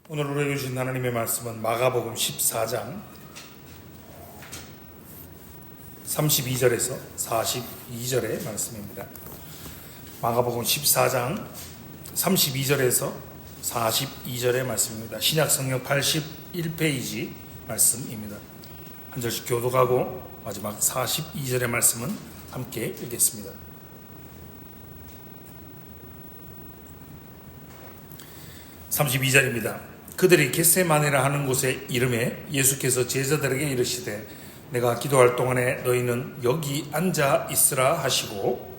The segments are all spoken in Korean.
오늘 우리에게 주신 하나님의 말씀은 마가복음 14장 32절에서 42절의 말씀입니다. 마가복음 14장 32절에서 42절의 말씀입니다. 신약성경 81페이지 말씀입니다. 한 절씩 교독하고 마지막 42절의 말씀은 함께 읽겠습니다. 32절입니다. 그들이 겟세마네라 하는 곳에 이름에 예수께서 제자들에게 이르시되 내가 기도할 동안에 너희는 여기 앉아 있으라 하시고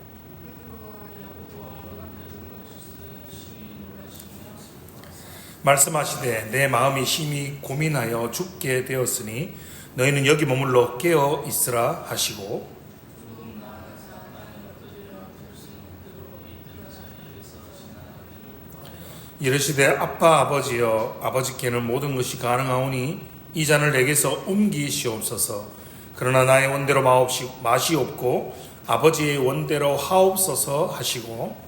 말씀하시되 내 마음이 심히 고민하여 죽게 되었으니 너희는 여기 머물러 깨어 있으라 하시고 이르시되 아빠 아버지여 아버지께는 모든 것이 가능하오니 이 잔을 내게서 옮기시옵소서. 그러나 나의 원대로 마시옵고 아버지의 원대로 하옵소서 하시고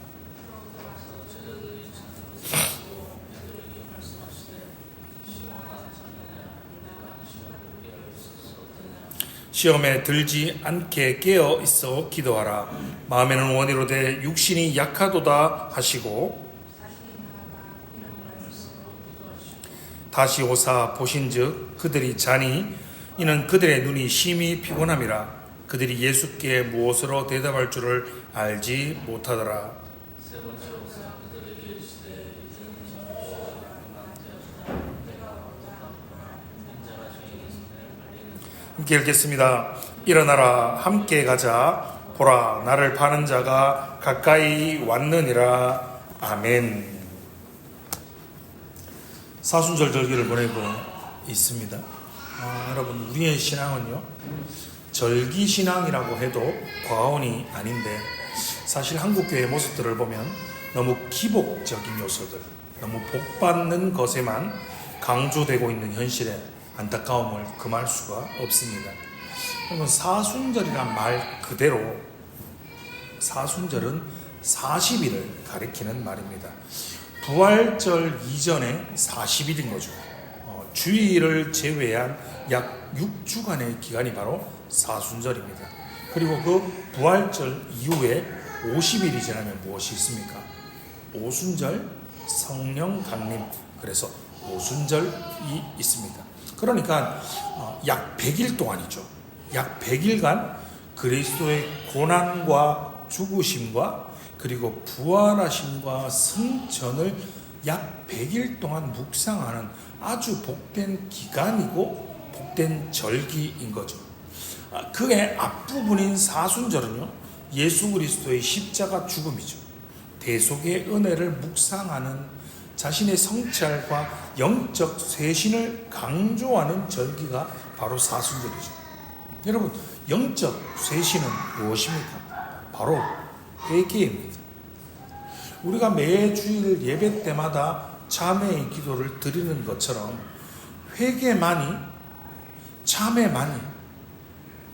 시험에 들지 않게 깨어 있어 기도하라. 마음에는 원이로되 육신이 약하도다 하시고 다시 오사 보신즉 그들이 자니 이는 그들의 눈이 심히 피곤함이라. 그들이 예수께 무엇으로 대답할 줄을 알지 못하더라. 함께 읽겠습니다. 일어나라 함께 가자. 보라 나를 파는 자가 가까이 왔느니라. 아멘. 사순절 절기를 보내고 있습니다. 여러분 우리의 신앙은요 절기신앙이라고 해도 과언이 아닌데 사실 한국교회의 모습들을 보면 너무 기복적인 요소들, 너무 복받는 것에만 강조되고 있는 현실에 안타까움을 금할 수가 없습니다. 여러분 사순절이란 말 그대로 사순절은 40일을 가리키는 말입니다. 부활절 이전에 40일인 거죠. 주일을 제외한 약 6주간의 기간이 바로 사순절입니다. 그리고 그 부활절 이후에 50일이 지나면 무엇이 있습니까? 오순절, 성령 강림, 그래서 오순절이 있습니다. 그러니까 약 100일 동안이죠. 약 100일간 그리스도의 고난과 죽으심과 그리고 부활하심과 승천을 약 100일 동안 묵상하는 아주 복된 기간이고 복된 절기인 거죠. 그의 앞부분인 사순절은요 예수 그리스도의 십자가 죽음이죠. 대속의 은혜를 묵상하는 자신의 성찰과 영적 쇄신을 강조하는 절기가 바로 사순절이죠. 여러분 영적 쇄신은 무엇입니까? 바로 회개입니다. 우리가 매주일 예배 때마다 참회의 기도를 드리는 것처럼 회개만이 참회만이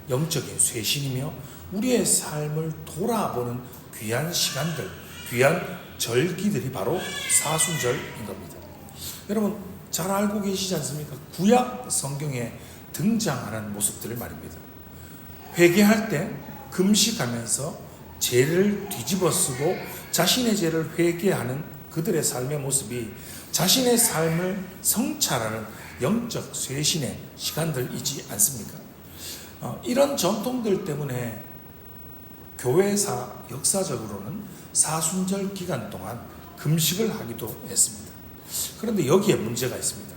영적인 쇄신이며 우리의 삶을 돌아보는 귀한 시간들, 귀한 절기들이 바로 사순절인 겁니다. 여러분 잘 알고 계시지 않습니까? 구약 성경에 등장하는 모습들을 말입니다. 회개할 때 금식하면서 죄를 뒤집어쓰고 자신의 죄를 회개하는 그들의 삶의 모습이 자신의 삶을 성찰하는 영적 쇄신의 시간들이지 않습니까? 이런 전통들 때문에 교회사 역사적으로는 사순절 기간 동안 금식을 하기도 했습니다. 그런데 여기에 문제가 있습니다.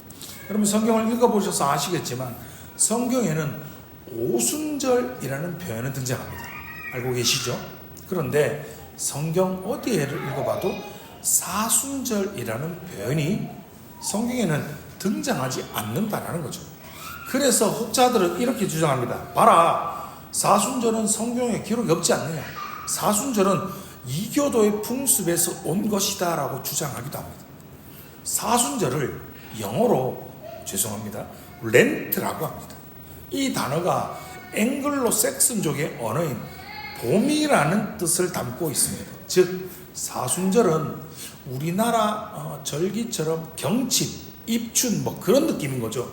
여러분 성경을 읽어보셔서 아시겠지만 성경에는 오순절이라는 표현은 등장합니다. 알고 계시죠? 그런데 성경 어디에를 읽어봐도 사순절이라는 표현이 성경에는 등장하지 않는다라는 거죠. 그래서 혹자들은 이렇게 주장합니다. 봐라, 사순절은 성경에 기록이 없지 않느냐. 사순절은 이교도의 풍습에서 온 것이다 라고 주장하기도 합니다. 사순절을 영어로 죄송합니다 렌트라고 합니다. 이 단어가 앵글로 색슨족의 언어인 봄이라는 뜻을 담고 있습니다. 즉 사순절은 우리나라 절기처럼 경칩 입춘 뭐 그런 느낌인 거죠.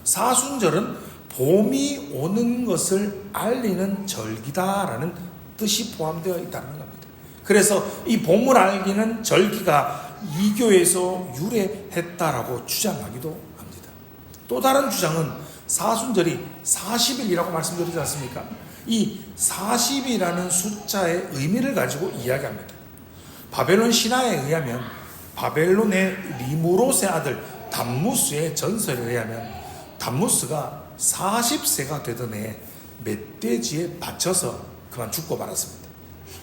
사순절은 봄이 오는 것을 알리는 절기다라는 뜻이 포함되어 있다는 겁니다. 그래서 이 봄을 알리는 절기가 이교에서 유래했다라고 주장하기도 합니다. 또 다른 주장은 사순절이 40일이라고 말씀드리지 않습니까? 이 40이라는 숫자의 의미를 가지고 이야기합니다. 바벨론 신화에 의하면 바벨론의 리무롯의 아들 담무스의 전설에 의하면 담무스가 40세가 되던 해에 멧돼지에 받쳐서 그만 죽고 말았습니다.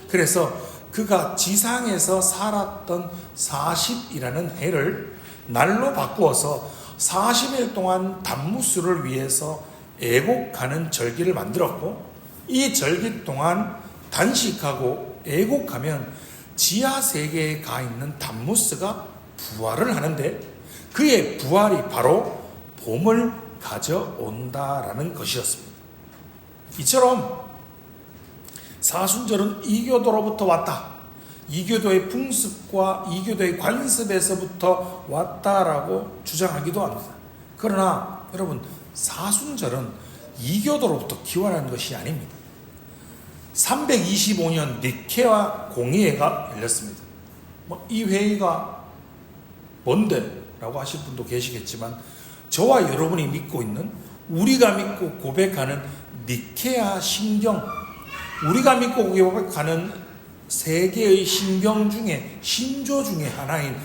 그래서 그가 지상에서 살았던 40이라는 해를 날로 바꾸어서 40일 동안 담무스를 위해서 애곡하는 절기를 만들었고, 이 절기 동안 단식하고 애곡하면 지하 세계에 가 있는 담무스가 부활을 하는데, 그의 부활이 바로 봄을 가져온다라는 것이었습니다. 이처럼 사순절은 이교도로부터 왔다, 이교도의 풍습과 이교도의 관습에서부터 왔다라고 주장하기도 합니다. 그러나 여러분, 사순절은 이교도로부터 기원한 것이 아닙니다. 325년 니케아 공의회가 열렸습니다. 이 회의가 뭔데? 라고 하실 분도 계시겠지만, 저와 여러분이 믿고 있는, 우리가 믿고 고백하는 니케아 신경, 우리가 믿고 고백하는 세계의 신경 중에, 신조 중에 하나인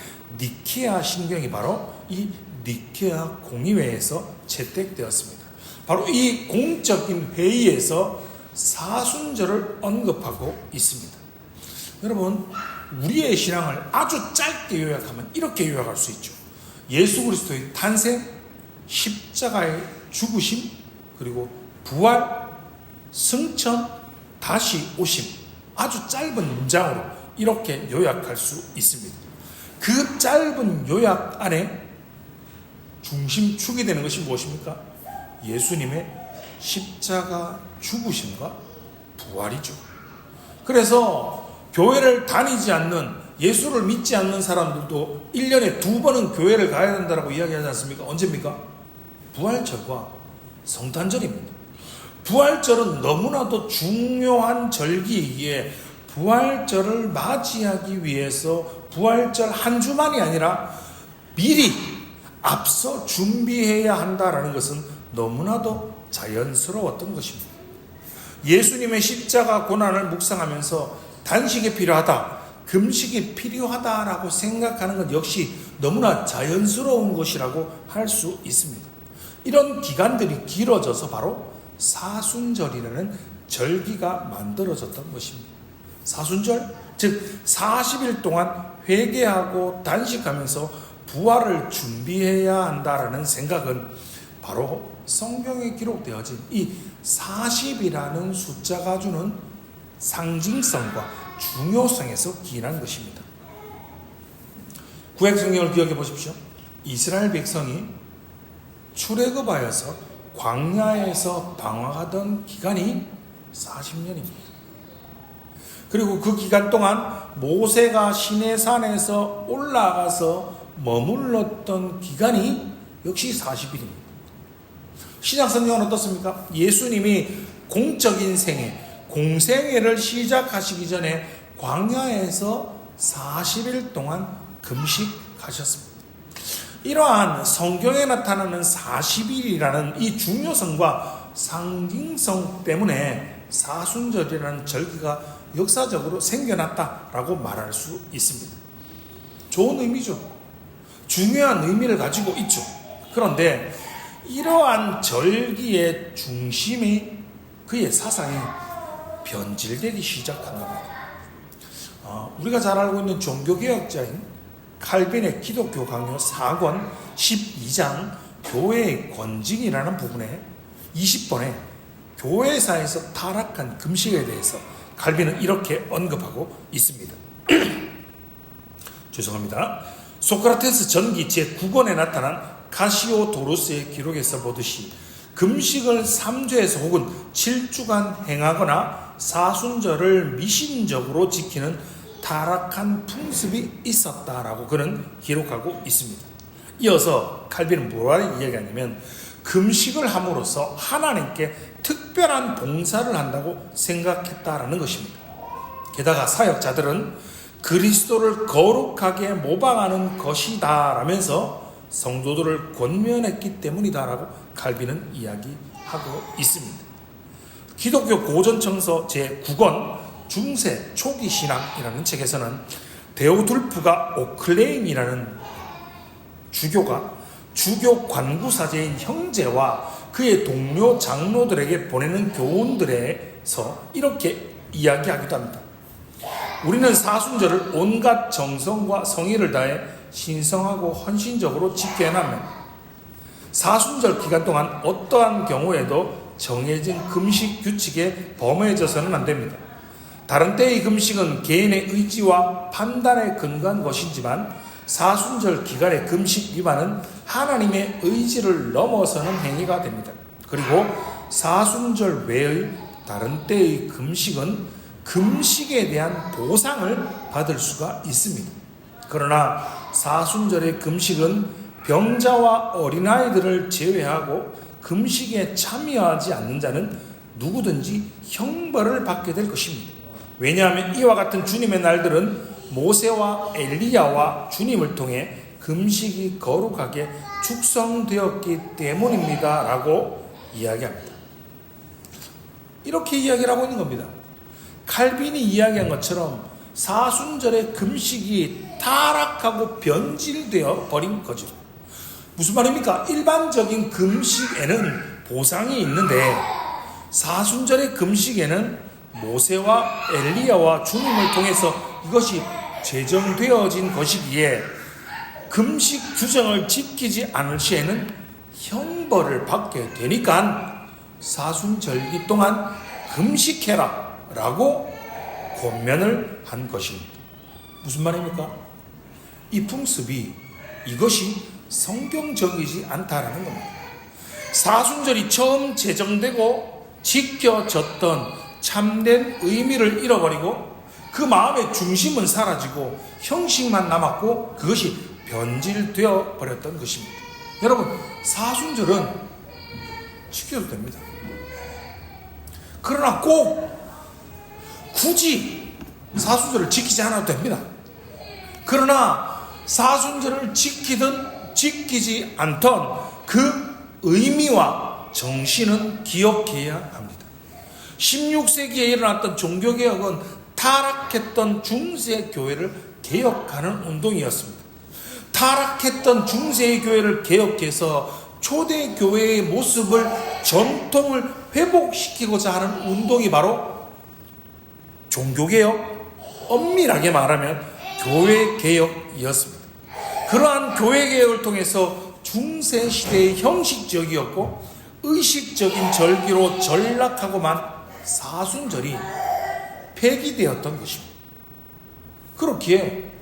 니케아 신경이 바로 이 니케아 공의회에서 채택되었습니다. 바로 이 공적인 회의에서 사순절을 언급하고 있습니다. 여러분, 우리의 신앙을 아주 짧게 요약하면 이렇게 요약할 수 있죠. 예수 그리스도의 탄생, 십자가의 죽으심, 그리고 부활, 승천, 다시 오심, 아주 짧은 문장으로 이렇게 요약할 수 있습니다. 그 짧은 요약 안에 중심축이 되는 것이 무엇입니까? 예수님의 십자가 죽으심과 부활이죠. 그래서 교회를 다니지 않는, 예수를 믿지 않는 사람들도 1년에 2번은 교회를 가야 된다고 이야기하지 않습니까? 언제입니까? 부활절과 성탄절입니다. 부활절은 너무나도 중요한 절기이기에 부활절을 맞이하기 위해서 부활절 한 주만이 아니라 미리 앞서 준비해야 한다라는 것은 너무나도 자연스러웠던 것입니다. 예수님의 십자가 고난을 묵상하면서 단식이 필요하다, 금식이 필요하다라고 생각하는 것 역시 너무나 자연스러운 것이라고 할 수 있습니다. 이런 기간들이 길어져서 바로 사순절이라는 절기가 만들어졌던 것입니다. 사순절, 즉 40일 동안 회개하고 단식하면서 부활을 준비해야 한다라는 생각은 바로 성경에 기록되어진 이 40이라는 숫자가 주는 상징성과 중요성에서 기인한 것입니다. 구약 성경을 기억해 보십시오. 이스라엘 백성이 출애굽하여서 광야에서 방황하던 기간이 40년입니다. 그리고 그 기간 동안 모세가 시내산에서 올라가서 머물렀던 기간이 역시 40일입니다. 신약 성경은 어떻습니까? 예수님이 공적인 생애, 공생애를 시작하시기 전에 광야에서 40일 동안 금식하셨습니다. 이러한 성경에 나타나는 40일이라는 이 중요성과 상징성 때문에 사순절이라는 절기가 역사적으로 생겨났다라고 말할 수 있습니다. 좋은 의미죠. 중요한 의미를 가지고 있죠. 그런데 이러한 절기의 중심이, 그의 사상이 변질되기 시작한 겁니다. 우리가 잘 알고 있는 종교개혁자인 칼빈의 기독교 강요 4권 12장 교회의 권징이라는 부분에 20번에 교회사에서 타락한 금식에 대해서 칼빈은 이렇게 언급하고 있습니다. 죄송합니다. 소크라테스 전기 제9권에 나타난 카시오도로스의 기록에서 보듯이 금식을 3주에서 혹은 7주간 행하거나 사순절을 미신적으로 지키는 타락한 풍습이 있었다라고 그는 기록하고 있습니다. 이어서 칼빈은 뭐라고 이야기하냐면 금식을 함으로써 하나님께 특별한 봉사를 한다고 생각했다라는 것입니다. 게다가 사역자들은 그리스도를 거룩하게 모방하는 것이다 라면서 성도들을 권면했기 때문이다라고 칼빈은 이야기하고 있습니다. 기독교 고전청서 제9권 중세 초기 신앙이라는 책에서는 데오둘프가 오클레인이라는 주교가 주교 관구사제인 형제와 그의 동료 장로들에게 보내는 교훈들에서 이렇게 이야기하기도 합니다. 우리는 사순절을 온갖 정성과 성의를 다해 신성하고 헌신적으로 지켜야 합니다. 사순절 기간 동안 어떠한 경우에도 정해진 금식 규칙에 범해져서는 안 됩니다. 다른 때의 금식은 개인의 의지와 판단에 근거한 것이지만 사순절 기간의 금식 위반은 하나님의 의지를 넘어서는 행위가 됩니다. 그리고 사순절 외의 다른 때의 금식은 금식에 대한 보상을 받을 수가 있습니다. 그러나 사순절의 금식은 병자와 어린아이들을 제외하고 금식에 참여하지 않는 자는 누구든지 형벌을 받게 될 것입니다. 왜냐하면 이와 같은 주님의 날들은 모세와 엘리야와 주님을 통해 금식이 거룩하게 축성되었기 때문입니다 라고 이야기합니다. 이렇게 이야기를 하고 있는 겁니다. 칼빈이 이야기한 것처럼 사순절의 금식이 타락하고 변질되어 버린 거죠. 무슨 말입니까? 일반적인 금식에는 보상이 있는데 사순절의 금식에는 모세와 엘리야와 주님을 통해서 이것이 제정되어진 것이기에 금식 규정을 지키지 않을 시에는 형벌을 받게 되니까 사순절기 동안 금식해라 라고 권면을 한 것입니다. 무슨 말입니까? 이 풍습이 이것이 성경적이지 않다라는 겁니다. 사순절이 처음 제정되고 지켜졌던 참된 의미를 잃어버리고 그 마음의 중심은 사라지고 형식만 남았고 그것이 변질되어 버렸던 것입니다. 여러분, 사순절은 지켜도 됩니다. 그러나 꼭 굳이 사순절을 지키지 않아도 됩니다. 그러나 사순절을 지키든 지키지 않던 그 의미와 정신은 기억해야 합니다. 16세기에 일어났던 종교개혁은 타락했던 중세 교회를 개혁하는 운동이었습니다. 타락했던 중세 교회를 개혁해서 초대 교회의 모습을 전통을 회복시키고자 하는 운동이 바로 종교개혁, 엄밀하게 말하면 교회개혁이었습니다. 그러한 교회개혁을 통해서 중세시대의 형식적이었고 의식적인 절기로 전락하고만 사순절이 폐기되었던 것입니다. 그렇기에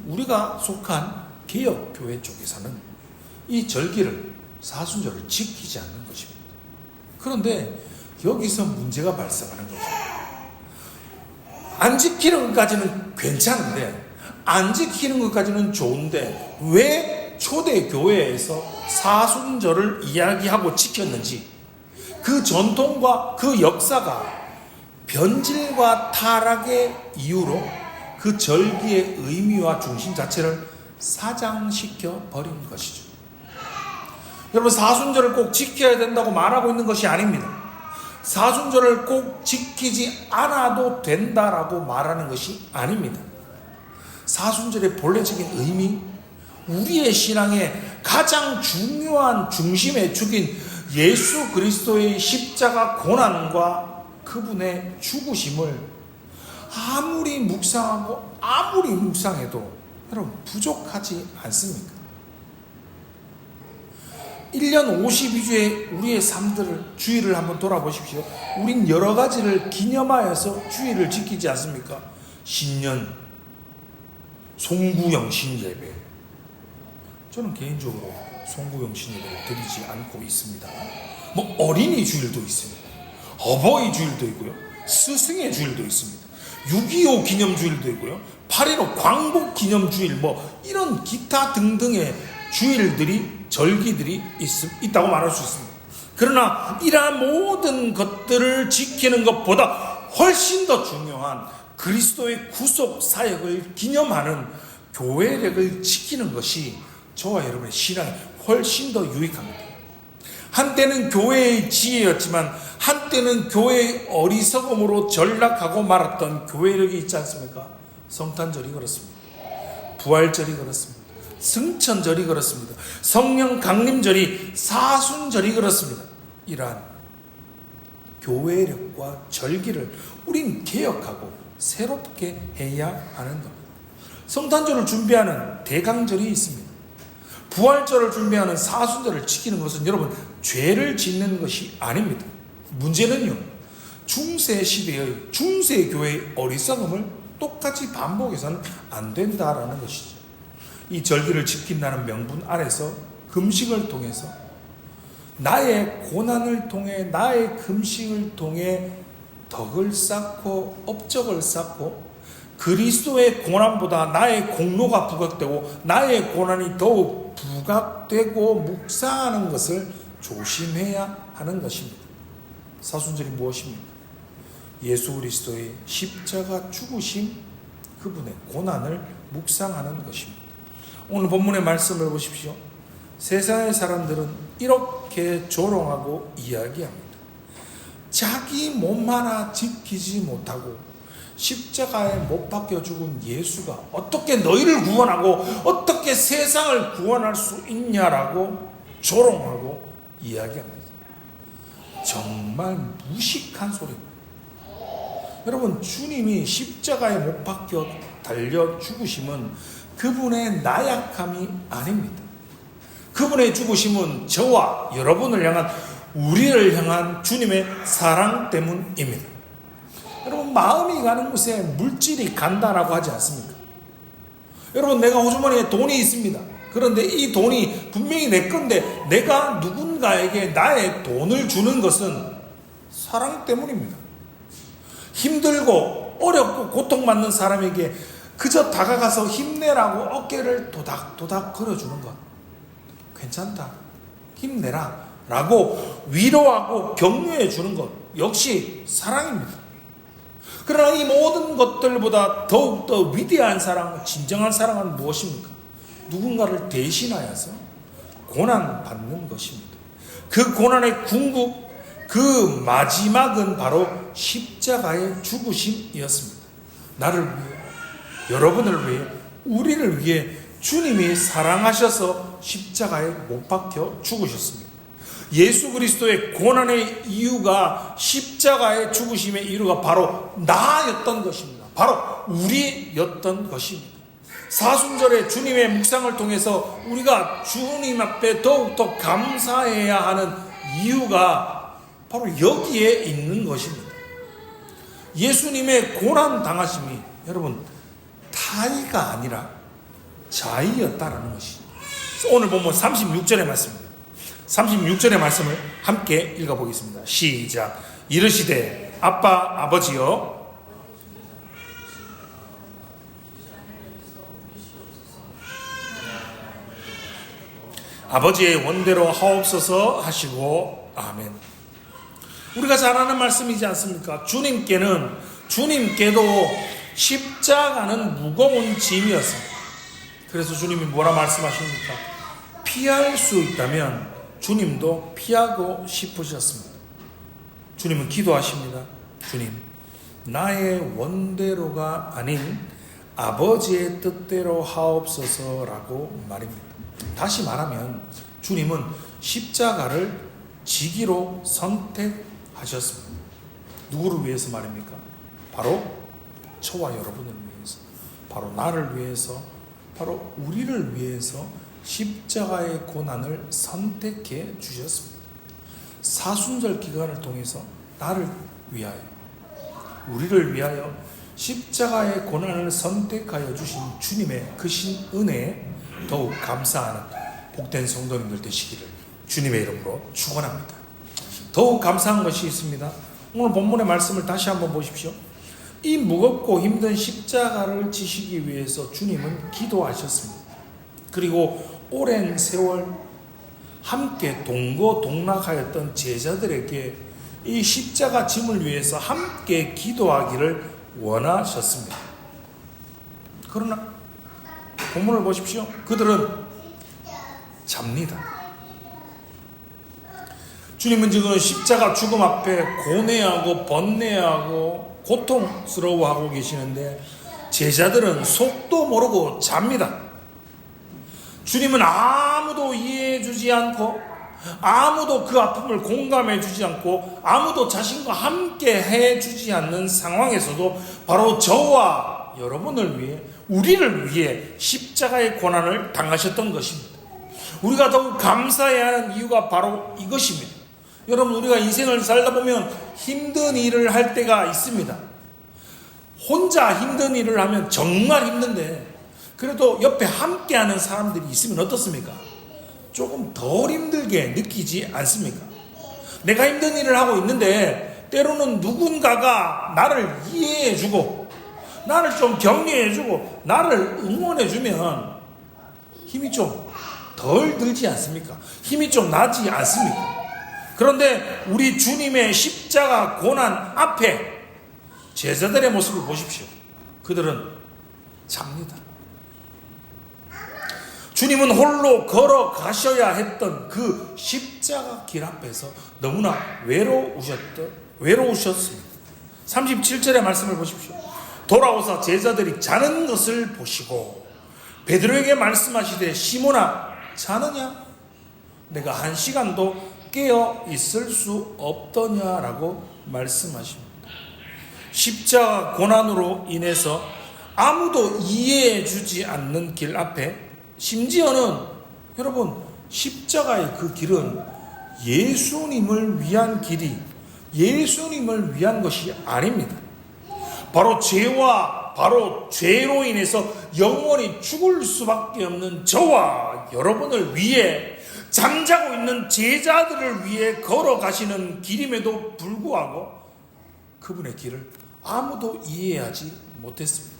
우리가 속한 개혁교회 쪽에서는 이 절기를 사순절을 지키지 않는 것입니다. 그런데 여기서 문제가 발생하는 거죠. 안 지키는 것까지는 괜찮은데 안 지키는 것까지는 좋은데 왜 초대교회에서 사순절을 이야기하고 지켰는지 그 전통과 그 역사가 변질과 타락의 이유로 그 절기의 의미와 중심 자체를 사장시켜 버린 것이죠. 여러분, 사순절을 꼭 지켜야 된다고 말하고 있는 것이 아닙니다. 사순절을 꼭 지키지 않아도 된다라고 말하는 것이 아닙니다. 사순절의 본래적인 의미, 우리의 신앙의 가장 중요한 중심의 축인 예수 그리스도의 십자가 고난과 그분의 죽으심을 아무리 묵상하고 아무리 묵상해도 여러분 부족하지 않습니까? 1년 52주의 우리의 삶들을 주일을 한번 돌아보십시오. 우린 여러 가지를 기념하여서 주일을 지키지 않습니까? 신년, 송구영신 예배. 저는 개인적으로 송구영신 예배를 드리지 않고 있습니다. 뭐 어린이 주일도 있습니다. 어버이 주일도 있고요. 스승의 주일도 있습니다. 6.25 기념주일도 있고요. 8.15 광복 기념주일, 뭐 이런 기타 등등의 주일들이, 절기들이 있다고 말할 수 있습니다. 그러나 이러한 모든 것들을 지키는 것보다 훨씬 더 중요한 그리스도의 구속 사역을 기념하는 교회력을 지키는 것이 저와 여러분의 신앙에 훨씬 더 유익합니다. 한때는 교회의 지혜였지만 한때는 교회의 어리석음으로 전락하고 말았던 교회력이 있지 않습니까? 성탄절이 그렇습니다. 부활절이 그렇습니다. 승천절이 그렇습니다. 성령 강림절이, 사순절이 그렇습니다. 이러한 교회력과 절기를 우린 개혁하고 새롭게 해야 하는 겁니다. 성탄절을 준비하는 대강절이 있습니다. 부활절을 준비하는 사순절을 지키는 것은 여러분 죄를 짓는 것이 아닙니다. 문제는요, 중세 시대의 중세 교회의 어리석음을 똑같이 반복해서는 안 된다라는 것이죠. 이 절기를 지킨다는 명분 아래서 금식을 통해서 나의 고난을 통해, 나의 금식을 통해 덕을 쌓고 업적을 쌓고 그리스도의 고난보다 나의 공로가 부각되고 나의 고난이 더욱 부각되고 묵상하는 것을 조심해야 하는 것입니다. 사순절이 무엇입니까? 예수 그리스도의 십자가 죽으심, 그분의 고난을 묵상하는 것입니다. 오늘 본문의 말씀을 보십시오. 세상의 사람들은 이렇게 조롱하고 이야기합니다. 자기 몸 하나 지키지 못하고 십자가에 못 박혀 죽은 예수가 어떻게 너희를 구원하고 어떻게 세상을 구원할 수 있냐라고 조롱하고 이야기합니다. 정말 무식한 소리입니다. 여러분, 주님이 십자가에 못 박혀 달려 죽으심은 그분의 나약함이 아닙니다. 그분의 죽으심은 저와 여러분을 향한, 우리를 향한 주님의 사랑 때문입니다. 여러분, 마음이 가는 곳에 물질이 간다라고 하지 않습니까? 여러분, 내가 호주머니에 돈이 있습니다. 그런데 이 돈이 분명히 내 건데 내가 누군가에게 나의 돈을 주는 것은 사랑 때문입니다. 힘들고 어렵고 고통받는 사람에게 그저 다가가서 힘내라고 어깨를 도닥도닥 걸어주는 것, 괜찮다, 힘내라 라고 위로하고 격려해 주는 것 역시 사랑입니다. 그러나 이 모든 것들보다 더욱더 위대한 사랑, 진정한 사랑은 무엇입니까? 누군가를 대신하여서 고난받는 것입니다. 그 고난의 궁극, 그 마지막은 바로 십자가의 죽으심이었습니다. 나를 위해, 여러분을 위해, 우리를 위해 주님이 사랑하셔서 십자가에 못 박혀 죽으셨습니다. 예수 그리스도의 고난의 이유가, 십자가의 죽으심의 이유가 바로 나였던 것입니다. 바로 우리였던 것입니다. 사순절에 주님의 묵상을 통해서 우리가 주님 앞에 더욱더 감사해야 하는 이유가 바로 여기에 있는 것입니다. 예수님의 고난 당하심이 여러분 타의가 아니라 자의였다라는 것이죠. 오늘 보면 36절의 말씀입니다. 36절의 말씀을 함께 읽어보겠습니다. 시작. 이르시되 아빠 아버지여, 아버지의 원대로 하옵소서 하시고 아멘. 우리가 잘 아는 말씀이지 않습니까? 주님께도 십자가는 무거운 짐이었습니다. 그래서 주님이 뭐라 말씀하십니까? 피할 수 있다면 주님도 피하고 싶으셨습니다. 주님은 기도하십니다. 주님, 나의 원대로가 아닌 아버지의 뜻대로 하옵소서라고 말입니다. 다시 말하면 주님은 십자가를 지기로 선택하셨습니다. 누구를 위해서 말입니까? 바로 저와 여러분을 위해서, 바로 나를 위해서, 바로 우리를 위해서 십자가의 고난을 선택해 주셨습니다. 사순절 기간을 통해서 나를 위하여, 우리를 위하여 십자가의 고난을 선택하여 주신 주님의 크신 은혜에 더욱 감사하는 복된 성도님들 되시기를 주님의 이름으로 축원합니다. 더욱 감사한 것이 있습니다. 오늘 본문의 말씀을 다시 한번 보십시오. 이 무겁고 힘든 십자가를 지시기 위해서 주님은 기도하셨습니다. 그리고 오랜 세월 함께 동고동락하였던 제자들에게 이 십자가 짐을 위해서 함께 기도하기를 원하셨습니다. 그러나 본문을 보십시오. 그들은 잡니다. 주님은 지금 십자가 죽음 앞에 고뇌하고 번뇌하고 고통스러워하고 계시는데 제자들은 속도 모르고 잡니다. 주님은 아무도 이해해 주지 않고 아무도 그 아픔을 공감해 주지 않고 아무도 자신과 함께 해 주지 않는 상황에서도 바로 저와 여러분을 위해, 우리를 위해 십자가의 고난을 당하셨던 것입니다. 우리가 더욱 감사해야 하는 이유가 바로 이것입니다. 여러분, 우리가 인생을 살다 보면 힘든 일을 할 때가 있습니다. 혼자 힘든 일을 하면 정말 힘든데 그래도 옆에 함께하는 사람들이 있으면 어떻습니까? 조금 덜 힘들게 느끼지 않습니까? 내가 힘든 일을 하고 있는데 때로는 누군가가 나를 이해해주고 나를 좀 격려해주고 나를 응원해주면 힘이 좀 덜 들지 않습니까? 힘이 좀 나지 않습니까? 그런데 우리 주님의 십자가 고난 앞에 제자들의 모습을 보십시오. 그들은 잡니다. 주님은 홀로 걸어가셔야 했던 그 십자가 길 앞에서 너무나 외로우셨습니다. 37절의 말씀을 보십시오. 돌아오사 제자들이 자는 것을 보시고 베드로에게 말씀하시되 시몬아 자느냐? 내가 1시간도 깨어 있을 수 없더냐라고 말씀하십니다. 십자가 고난으로 인해서 아무도 이해해 주지 않는 길 앞에, 심지어는 여러분 십자가의 그 길은 예수님을 위한 길이, 예수님을 위한 것이 아닙니다. 바로 죄와 바로 죄로 인해서 영원히 죽을 수밖에 없는 저와 여러분을 위해, 잠자고 있는 제자들을 위해 걸어가시는 길임에도 불구하고 그분의 길을 아무도 이해하지 못했습니다.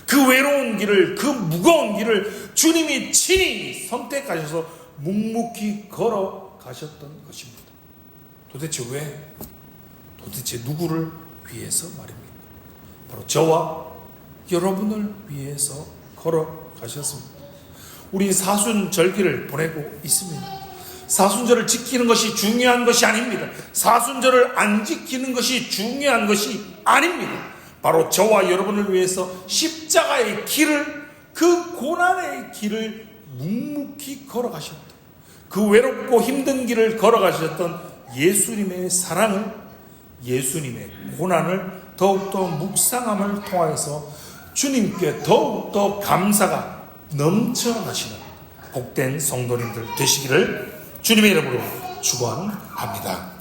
그 외로운 길을, 그 무거운 길을 주님이 친히 선택하셔서 묵묵히 걸어가셨던 것입니다. 도대체 왜? 도대체 누구를 위해서 말입니까? 바로 저와 여러분을 위해서 걸어가셨습니다. 우리 사순절기를 보내고 있습니다. 사순절을 지키는 것이 중요한 것이 아닙니다. 사순절을 안 지키는 것이 중요한 것이 아닙니다. 바로 저와 여러분을 위해서 십자가의 길을, 그 고난의 길을 묵묵히 걸어가셨다. 그 외롭고 힘든 길을 걸어가셨던 예수님의 사랑을, 예수님의 고난을 더욱더 묵상함을 통하여서 주님께 더욱더 감사가 넘쳐나시는 복된 성도님들 되시기를 주님의 이름으로 축원합니다.